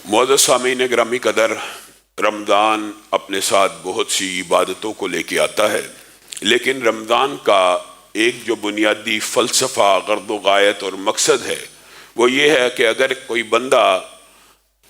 معزز سامعین گرامی قدر، رمضان اپنے ساتھ بہت سی عبادتوں کو لے کے آتا ہے، لیکن رمضان کا ایک جو بنیادی فلسفہ، غرض و غایت اور مقصد ہے وہ یہ ہے کہ اگر کوئی بندہ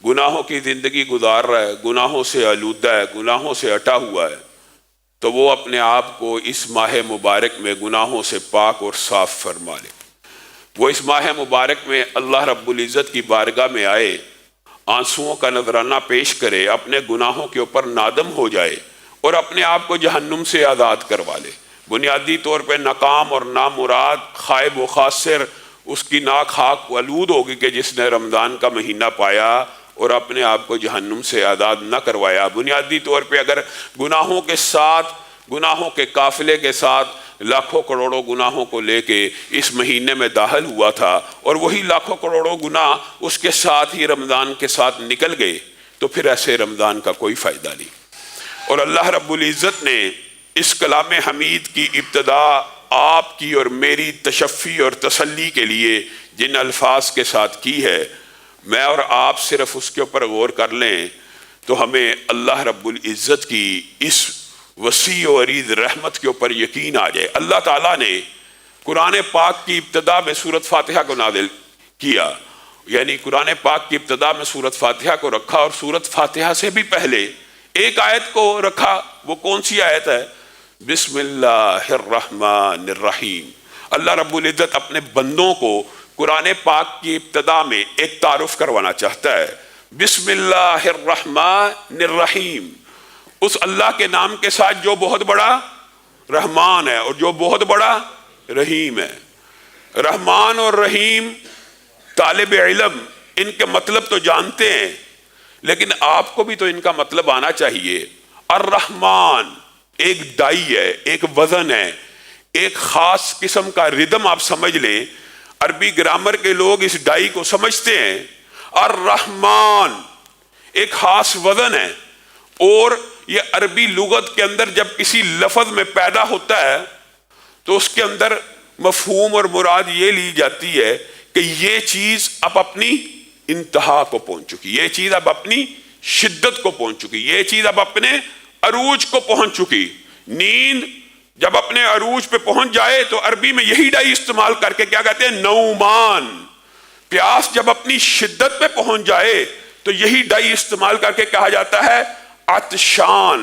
گناہوں کی زندگی گزار رہا ہے، گناہوں سے آلودہ ہے، گناہوں سے ہٹا ہوا ہے، تو وہ اپنے آپ کو اس ماہ مبارک میں گناہوں سے پاک اور صاف فرما لے۔ وہ اس ماہ مبارک میں اللہ رب العزت کی بارگاہ میں آئے، آنسوؤں کا نذرانہ پیش کرے، اپنے گناہوں کے اوپر نادم ہو جائے اور اپنے آپ کو جہنم سے آزاد کروا لے۔ بنیادی طور پہ ناکام اور نامراد، خائب و خاسر اس کی ناک خاک آلود ہوگی کہ جس نے رمضان کا مہینہ پایا اور اپنے آپ کو جہنم سے آزاد نہ کروایا۔ بنیادی طور پہ اگر گناہوں کے ساتھ، گناہوں کے قافلے کے ساتھ لاکھوں کروڑوں گناہوں کو لے کے اس مہینے میں داخل ہوا تھا اور وہی لاکھوں کروڑوں گناہ اس کے ساتھ ہی رمضان کے ساتھ نکل گئے، تو پھر ایسے رمضان کا کوئی فائدہ نہیں۔ اور اللہ رب العزت نے اس کلام حمید کی ابتدا آپ کی اور میری تشفی اور تسلی کے لیے جن الفاظ کے ساتھ کی ہے، میں اور آپ صرف اس کے اوپر غور کر لیں تو ہمیں اللہ رب العزت کی اس وسیع و عریض رحمت کے اوپر یقین آ جائے۔ اللہ تعالیٰ نے قرآن پاک کی ابتدا میں سورۃ فاتحہ کو نازل کیا، یعنی قرآن پاک کی ابتدا میں سورۃ فاتحہ کو رکھا، اور سورۃ فاتحہ سے بھی پہلے ایک آیت کو رکھا۔ وہ کون سی آیت ہے؟ بسم اللہ الرحمن الرحیم۔ اللہ رب العزت اپنے بندوں کو قرآن پاک کی ابتدا میں ایک تعارف کروانا چاہتا ہے۔ بسم اللہ الرحمن الرحیم، اس اللہ کے نام کے ساتھ جو بہت بڑا رحمان ہے اور جو بہت بڑا رحیم ہے۔ رحمان اور رحیم طالب علم ان کے مطلب تو جانتے ہیں، لیکن آپ کو بھی تو ان کا مطلب آنا چاہیے۔ الرحمن ایک ڈائی ہے، ایک وزن ہے، ایک خاص قسم کا ردم آپ سمجھ لیں۔ عربی گرامر کے لوگ اس ڈائی کو سمجھتے ہیں۔ الرحمن ایک خاص وزن ہے، اور یہ عربی لغت کے اندر جب کسی لفظ میں پیدا ہوتا ہے تو اس کے اندر مفہوم اور مراد یہ لی جاتی ہے کہ یہ چیز اب اپنی انتہا کو پہنچ چکی، یہ چیز اب اپنی شدت کو پہنچ چکی، یہ چیز اب اپنے عروج کو پہنچ چکی۔ نیند جب اپنے عروج پہ پہنچ جائے تو عربی میں یہی ڈائی استعمال کر کے کیا کہتے ہیں؟ نومان۔ پیاس جب اپنی شدت پہ پہنچ جائے تو یہی ڈائی استعمال کر کے کہا جاتا ہے عطشان،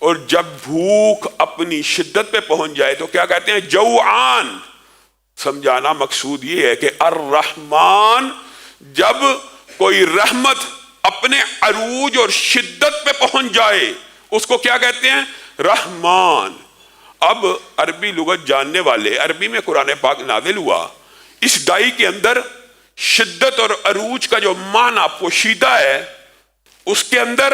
اور جب بھوک اپنی شدت پہ پہنچ جائے تو کیا کہتے ہیں؟ جوعان۔ سمجھانا مقصود یہ ہے کہ الرحمن جب کوئی رحمت اپنے عروج اور شدت پہ پہنچ جائے اس کو کیا کہتے ہیں؟ رحمان۔ اب عربی لغت جاننے والے، عربی میں قرآن پاک نازل ہوا، اس ڈائی کے اندر شدت اور عروج کا جو معنی پوشیدہ ہے، اس کے اندر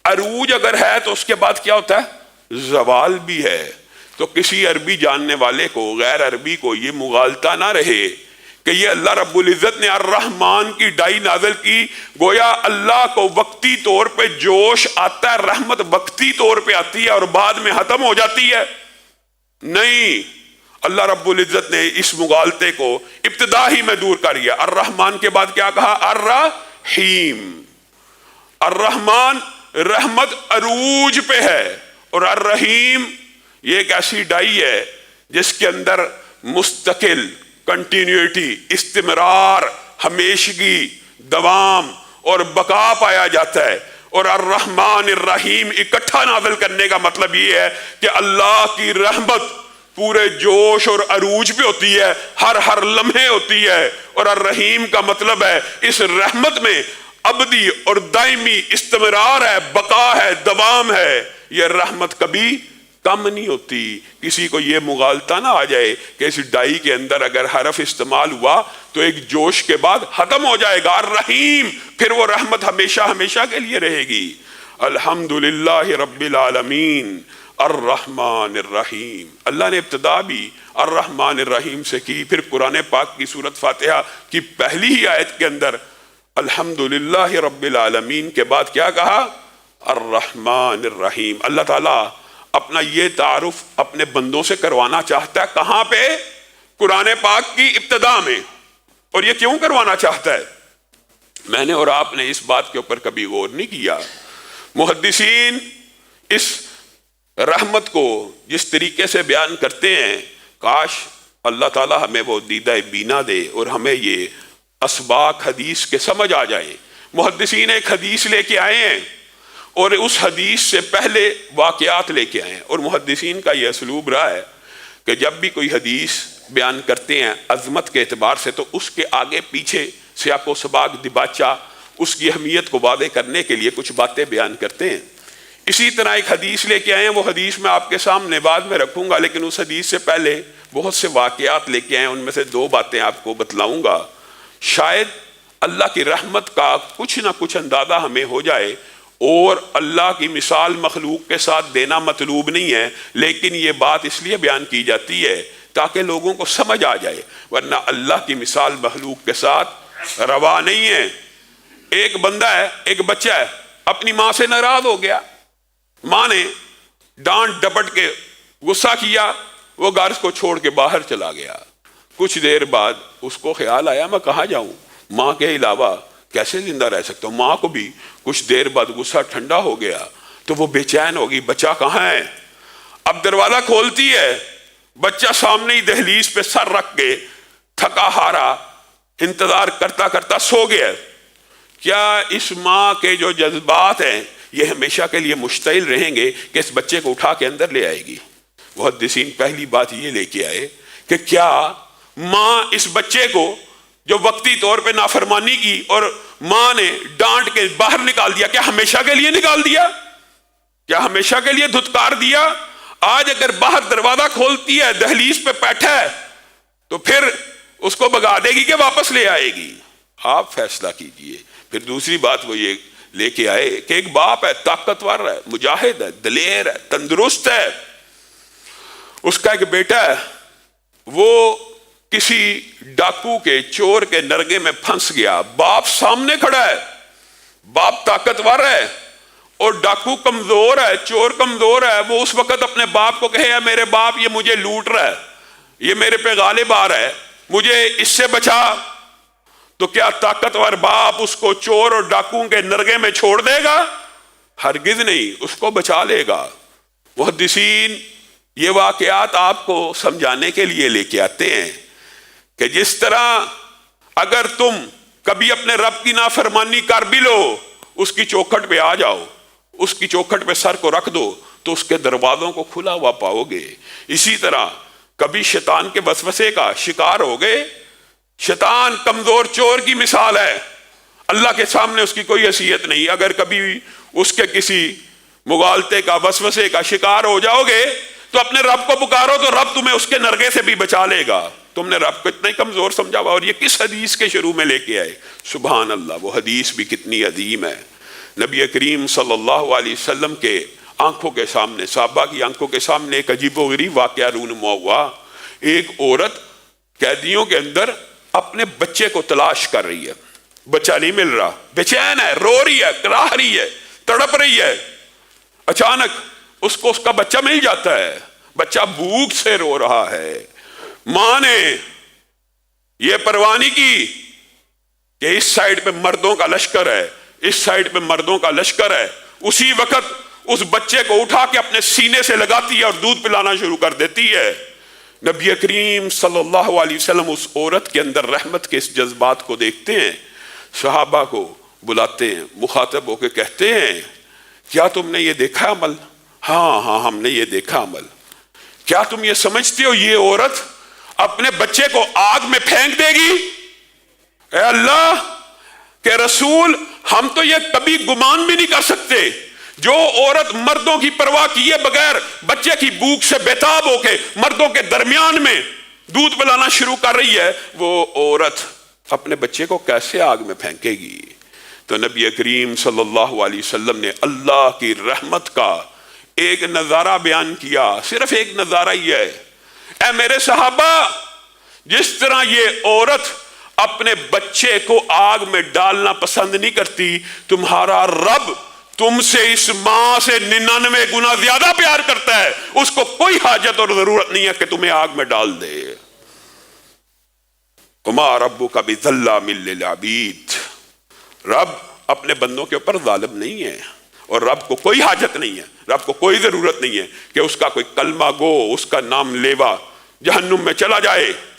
عروج اگر ہے تو اس کے بعد کیا ہوتا ہے؟ زوال بھی ہے۔ تو کسی عربی جاننے والے کو، غیر عربی کو یہ مغالطہ نہ رہے کہ یہ اللہ رب العزت نے الرحمن کی ڈائی نازل کی، گویا اللہ کو وقتی طور پہ جوش آتا ہے، رحمت وقتی طور پہ آتی ہے اور بعد میں ختم ہو جاتی ہے۔ نہیں، اللہ رب العزت نے اس مغالطے کو ابتدا ہی میں دور کر دیا۔ الرحمن کے بعد کیا کہا؟ الرحیم۔ الرحمن رحمت عروج پہ ہے، اور الرحیم یہ ایک ایسی ڈائی ہے جس کے اندر مستقل کنٹینیوٹی، استمرار، ہمیشگی، دوام اور بقا پایا جاتا ہے۔ اور الرحمن الرحیم اکٹھا نازل کرنے کا مطلب یہ ہے کہ اللہ کی رحمت پورے جوش اور عروج پہ ہوتی ہے، ہر لمحے ہوتی ہے، اور الرحیم کا مطلب ہے اس رحمت میں ابدی اور دائمی استمرار ہے، بقا ہے، دوام ہے۔ یہ رحمت کبھی کم نہیں ہوتی۔ کسی کو یہ مغالطہ نہ آ جائے کہ اس ڈائی کے اندر اگر حرف استعمال ہوا تو ایک جوش کے بعد ختم ہو جائے گا۔ الرحیم، پھر وہ رحمت ہمیشہ ہمیشہ کے لیے رہے گی۔ الحمدللہ رب العالمین الرحمن الرحیم۔ اللہ نے ابتدا بھی الرحمن الرحیم سے کی، پھر قرآن پاک کی سورۃ فاتحہ کی پہلی ہی آیت کے اندر الحمدللہ رب العالمین کے بعد کیا کہا؟ الرحمن الرحیم۔ اللہ تعالیٰ اپنا یہ تعارف اپنے بندوں سے کروانا چاہتا ہے، کہاں پہ؟ قرآن پاک کی ابتدا میں۔ اور یہ کیوں کروانا چاہتا ہے؟ میں نے اور آپ نے اس بات کے اوپر کبھی غور نہیں کیا۔ محدثین اس رحمت کو جس طریقے سے بیان کرتے ہیں، کاش اللہ تعالیٰ ہمیں وہ دیدہ بینا دے اور ہمیں یہ اسباق حدیث کے سمجھ آ جائیں۔ محدثین ایک حدیث لے کے آئے ہیں اور اس حدیث سے پہلے واقعات لے کے آئے ہیں، اور محدثین کا یہ اسلوب رہا ہے کہ جب بھی کوئی حدیث بیان کرتے ہیں عظمت کے اعتبار سے تو اس کے آگے پیچھے سیاق و سباق دباچہ اس کی اہمیت کو واضح کرنے کے لیے کچھ باتیں بیان کرتے ہیں۔ اسی طرح ایک حدیث لے کے آئے ہیں، وہ حدیث میں آپ کے سامنے بعد میں رکھوں گا، لیکن اس حدیث سے پہلے بہت سے واقعات لے کے آئے ہیں، ان میں سے 2 باتیں آپ کو بتلاؤں گا۔ شاید اللہ کی رحمت کا کچھ نہ کچھ اندازہ ہمیں ہو جائے، اور اللہ کی مثال مخلوق کے ساتھ دینا مطلوب نہیں ہے، لیکن یہ بات اس لیے بیان کی جاتی ہے تاکہ لوگوں کو سمجھ آ جائے، ورنہ اللہ کی مثال مخلوق کے ساتھ روا نہیں ہے۔ ایک بندہ ہے، ایک بچہ ہے، اپنی ماں سے ناراض ہو گیا، ماں نے ڈانٹ ڈپٹ کے غصہ کیا، وہ گھر کو چھوڑ کے باہر چلا گیا۔ کچھ دیر بعد اس کو خیال آیا میں کہاں جاؤں، ماں کے علاوہ کیسے زندہ رہ سکتا ہوں۔ ماں کو بھی کچھ دیر بعد غصہ ٹھنڈا ہو گیا تو وہ بے چین ہوگی، بچہ کہاں ہے؟ اب دروازہ کھولتی ہے، بچہ سامنے ہی دہلیز پہ سر رکھ کے تھکا ہارا انتظار کرتا کرتا سو گیا۔ کیا اس ماں کے جو جذبات ہیں یہ ہمیشہ کے لیے مشتعل رہیں گے کہ اس بچے کو اٹھا کے اندر لے آئے گی؟ محدثین پہلی بات یہ لے کے آئے کہ کیا ماں اس بچے کو جو وقتی طور پہ نافرمانی کی اور ماں نے ڈانٹ کے باہر نکال دیا، کیا ہمیشہ کے لیے نکال دیا؟ کیا ہمیشہ کے لیے دھتکار دیا؟ آج اگر باہر دروازہ کھولتی ہے، دہلیز پہ بیٹھا ہے، تو پھر اس کو بھگا دے گی کہ واپس لے آئے گی؟ آپ فیصلہ کیجئے۔ پھر دوسری بات وہ یہ لے کے آئے کہ ایک باپ ہے، طاقتور ہے، مجاہد ہے، دلیر ہے، تندرست ہے، اس کا ایک بیٹا ہے، وہ کسی ڈاکو کے چور کے نرگے میں پھنس گیا، باپ سامنے کھڑا ہے، باپ طاقتور ہے اور ڈاکو کمزور ہے، چور کمزور ہے۔ وہ اس وقت اپنے باپ کو کہے میرے باپ یہ مجھے لوٹ رہا ہے، یہ میرے پہ غالب آ رہا ہے، مجھے اس سے بچا، تو کیا طاقتور باپ اس کو چور اور ڈاکو کے نرگے میں چھوڑ دے گا؟ ہرگز نہیں، اس کو بچا لے گا۔ محدثین یہ واقعات آپ کو سمجھانے کے لیے لے کے آتے ہیں کہ جس طرح اگر تم کبھی اپنے رب کی نافرمانی کر بھی لو، اس کی چوکھٹ پہ آ جاؤ، اس کی چوکھٹ پہ سر کو رکھ دو تو اس کے دروازوں کو کھلا ہوا پاؤ گے۔ اسی طرح کبھی شیطان کے وسوسے کا شکار ہو گئے، شیطان کمزور چور کی مثال ہے، اللہ کے سامنے اس کی کوئی حیثیت نہیں، اگر کبھی اس کے کسی مغالطے کا وسوسے کا شکار ہو جاؤ گے تو اپنے رب کو پکارو تو رب تمہیں اس کے نرگے سے بھی بچا لے گا۔ تم نے رب کو اتنا ہی کمزور سمجھا ہوا، اور یہ کس حدیث کے شروع میں لے کے آئے؟ سبحان اللہ، وہ حدیث بھی کتنی عظیم ہے۔ نبی کریم صلی اللہ علیہ وسلم کے آنکھوں کے سامنے، صحابہ کی آنکھوں کے سامنے ایک عجیب و غریب واقعہ رونما ہوا۔ ایک عورت قیدیوں کے اندر اپنے بچے کو تلاش کر رہی ہے، بچہ نہیں مل رہا، بے چین ہے، رو رہی ہے، کراہ رہی ہے، تڑپ رہی ہے۔ اچانک اس کو اس کا بچہ مل جاتا ہے، بچہ بھوک سے رو رہا ہے۔ ماں نے یہ پرواہ نہیں کی کہ اس سائڈ پہ مردوں کا لشکر ہے، اس سائڈ پہ مردوں کا لشکر ہے، اسی وقت اس بچے کو اٹھا کے اپنے سینے سے لگاتی ہے اور دودھ پلانا شروع کر دیتی ہے۔ نبی کریم صلی اللہ علیہ وسلم اس عورت کے اندر رحمت کے اس جذبات کو دیکھتے ہیں، صحابہ کو بلاتے ہیں، مخاطب ہو کے کہتے ہیں کیا تم نے یہ دیکھا عمل؟ ہاں ہم نے یہ دیکھا عمل۔ کیا تم یہ سمجھتے ہو یہ عورت اپنے بچے کو آگ میں پھینک دے گی؟ اے اللہ کے رسول، ہم تو یہ کبھی گمان بھی نہیں کر سکتے۔ جو عورت مردوں کی پرواہ کیے بغیر بچے کی بھوک سے بیتاب ہو کے مردوں کے درمیان میں دودھ پلانا شروع کر رہی ہے، وہ عورت اپنے بچے کو کیسے آگ میں پھینکے گی؟ تو نبی کریم صلی اللہ علیہ وسلم نے اللہ کی رحمت کا ایک نظارہ بیان کیا، صرف ایک نظارہ ہی ہے۔ اے میرے صحابہ، جس طرح یہ عورت اپنے بچے کو آگ میں ڈالنا پسند نہیں کرتی، تمہارا رب تم سے اس ماں سے 99 گنا زیادہ پیار کرتا ہے، اس کو کوئی حاجت اور ضرورت نہیں ہے کہ تمہیں آگ میں ڈال دے۔ وما ربک بظلام للعبید، رب اپنے بندوں کے اوپر ظالم نہیں ہے، اور رب کو کوئی حاجت نہیں ہے، رب کو کوئی ضرورت نہیں ہے کہ اس کا کوئی کلمہ گو، اس کا نام لیوا جہنم میں چلا جائے